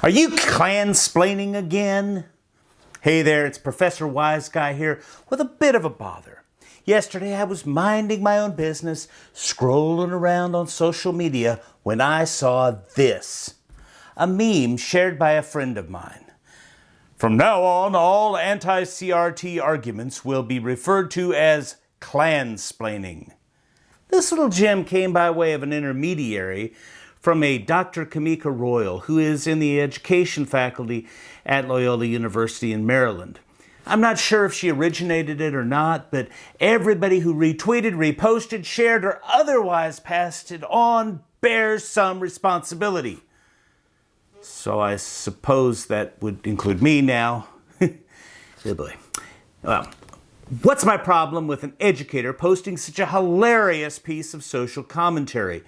Are you Klansplaining again? Hey there, it's Professor Wiseguy here with a bit of a bother. Yesterday I was minding my own business, scrolling around on social media when I saw this. A meme shared by a friend of mine. From now on, all anti-CRT arguments will be referred to as Klansplaining. This little gem came by way of an intermediary from a Dr. Kamika Royal, who is in the education faculty at Loyola University in Maryland. I'm not sure if she originated it or not, but everybody who retweeted, reposted, shared, or otherwise passed it on bears some responsibility. So I suppose that would include me now. Oh boy. Well, what's my problem with an educator posting such a hilarious piece of social commentary?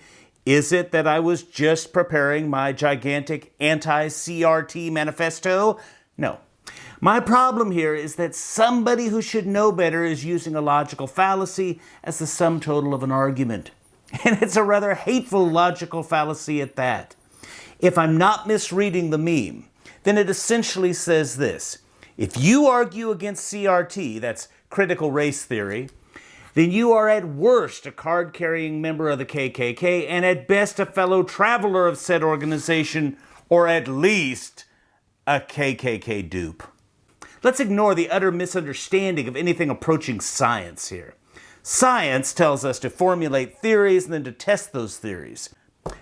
Is it that I was just preparing my gigantic anti-CRT manifesto? No. My problem here is that somebody who should know better is using a logical fallacy as the sum total of an argument. And it's a rather hateful logical fallacy at that. If I'm not misreading the meme, then it essentially says this. If you argue against CRT, that's critical race theory, then you are at worst a card-carrying member of the KKK and at best a fellow traveler of said organization, or at least a KKK dupe. Let's ignore the utter misunderstanding of anything approaching science here. Science tells us to formulate theories and then to test those theories.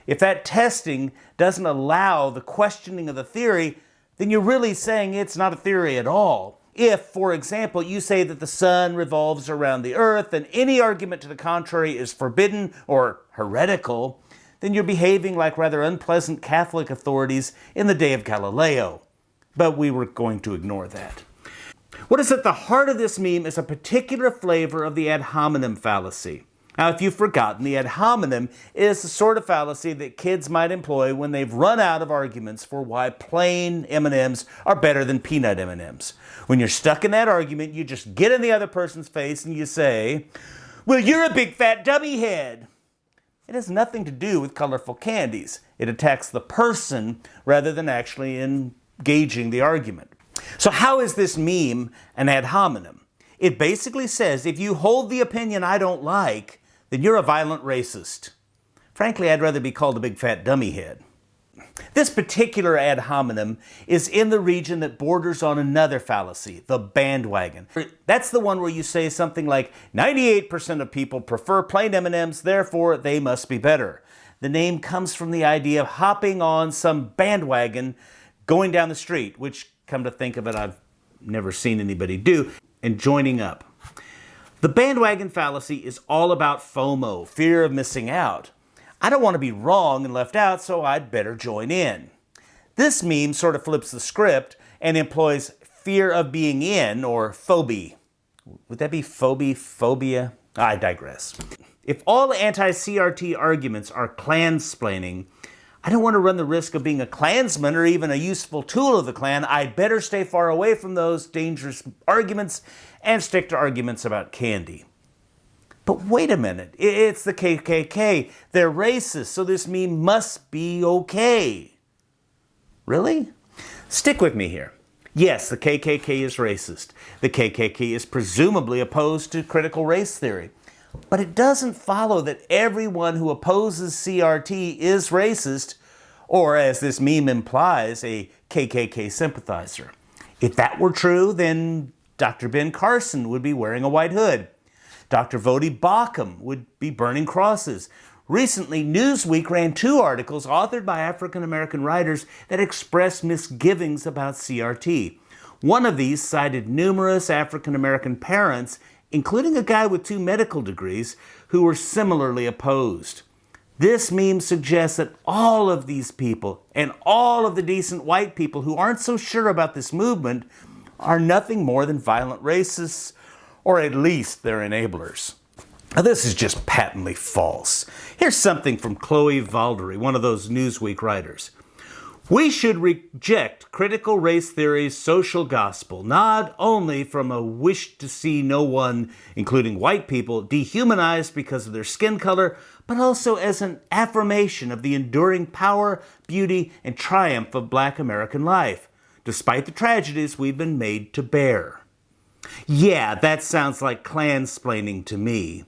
If that testing doesn't allow the questioning of the theory, then you're really saying it's not a theory at all. If, for example, you say that the sun revolves around the earth and any argument to the contrary is forbidden or heretical, then you're behaving like rather unpleasant Catholic authorities in the day of Galileo. But we were going to ignore that. What is at the heart of this meme is a particular flavor of the ad hominem fallacy. Now, if you've forgotten, the ad hominem is the sort of fallacy that kids might employ when they've run out of arguments for why plain M&Ms are better than peanut M&Ms. When you're stuck in that argument, you just get in the other person's face and you say, "Well, you're a big fat dummy head." It has nothing to do with colorful candies. It attacks the person rather than actually engaging the argument. So how is this meme an ad hominem? It basically says, if you hold the opinion I don't like, then you're a violent racist. Frankly, I'd rather be called a big fat dummy head. This particular ad hominem is in the region that borders on another fallacy, the bandwagon. That's the one where you say something like, 98% of people prefer plain M&Ms, therefore they must be better. The name comes from the idea of hopping on some bandwagon going down the street, which, come to think of it, I've never seen anybody do, and joining up. The bandwagon fallacy is all about FOMO, fear of missing out. I don't want to be wrong and left out, so I'd better join in. This meme sort of flips the script and employs fear of being in, or phobia. Would that be phobia? I digress. If all anti-CRT arguments are Klansplaining, I don't want to run the risk of being a Klansman or even a useful tool of the Klan. I'd better stay far away from those dangerous arguments and stick to arguments about candy. But wait a minute, it's the KKK. They're racist, so this meme must be okay. Really? Stick with me here. Yes, the KKK is racist. The KKK is presumably opposed to critical race theory. But it doesn't follow that everyone who opposes CRT is racist, or as this meme implies, a KKK sympathizer. If that were true, then Dr. Ben Carson would be wearing a white hood. Dr. Vodi Bakum would be burning crosses. Recently, Newsweek ran 2 articles authored by African-American writers that expressed misgivings about CRT. One of these cited numerous African-American parents, including a guy with 2 medical degrees, who were similarly opposed. This meme suggests that all of these people and all of the decent white people who aren't so sure about this movement are nothing more than violent racists, or at least their enablers. Now, this is just patently false. Here's something from Chloe Valdery, one of those Newsweek writers. We should reject critical race theory's social gospel, not only from a wish to see no one, including white people, dehumanized because of their skin color, but also as an affirmation of the enduring power, beauty, and triumph of Black American life, despite the tragedies we've been made to bear. Yeah, that sounds like Klansplaining to me.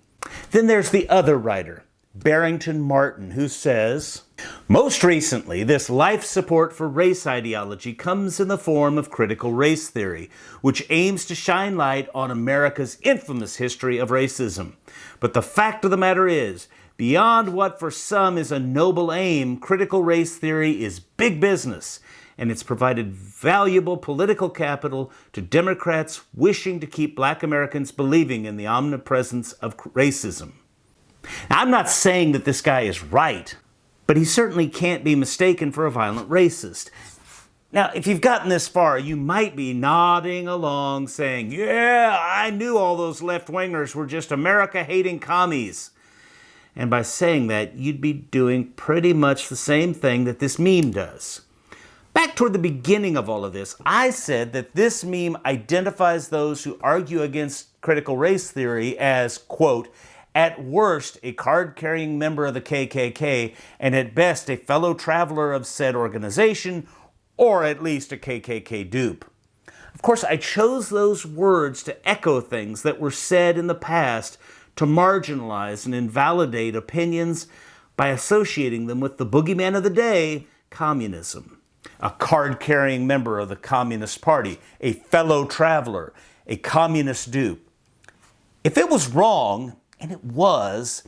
Then there's the other writer, Barrington Martin, who says, most recently, this life support for race ideology comes in the form of critical race theory, which aims to shine light on America's infamous history of racism. But the fact of the matter is, beyond what for some is a noble aim, critical race theory is big business, and it's provided valuable political capital to Democrats wishing to keep Black Americans believing in the omnipresence of racism. Now, I'm not saying that this guy is right, but he certainly can't be mistaken for a violent racist. Now, if you've gotten this far, you might be nodding along saying, yeah, I knew all those left-wingers were just America-hating commies. And by saying that, you'd be doing pretty much the same thing that this meme does. Back toward the beginning of all of this, I said that this meme identifies those who argue against critical race theory as, quote, at worst, a card-carrying member of the KKK, and at best, a fellow traveler of said organization, or at least a KKK dupe. Of course, I chose those words to echo things that were said in the past to marginalize and invalidate opinions by associating them with the boogeyman of the day, communism. A card-carrying member of the Communist Party, a fellow traveler, a communist dupe. If it was wrong, and it was,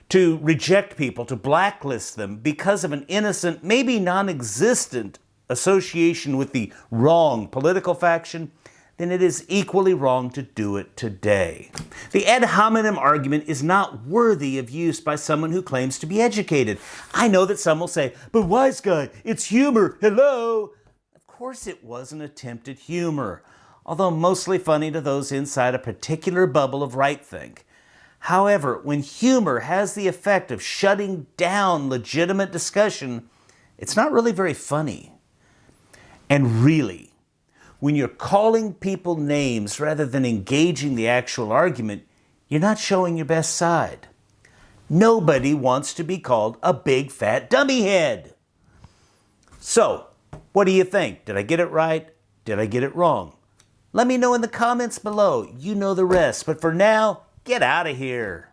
to reject people, to blacklist them because of an innocent, maybe non-existent association with the wrong political faction, then it is equally wrong to do it today. The ad hominem argument is not worthy of use by someone who claims to be educated. I know that some will say, but Wiseguy, it's humor, hello! Of course it was an attempt at humor, although mostly funny to those inside a particular bubble of right-think. However, when humor has the effect of shutting down legitimate discussion, it's not really very funny. And really, when you're calling people names rather than engaging the actual argument, you're not showing your best side. Nobody wants to be called a big fat dummy head. So, what do you think? Did I get it right? Did I get it wrong? Let me know in the comments below. You know the rest. But for now, get out of here.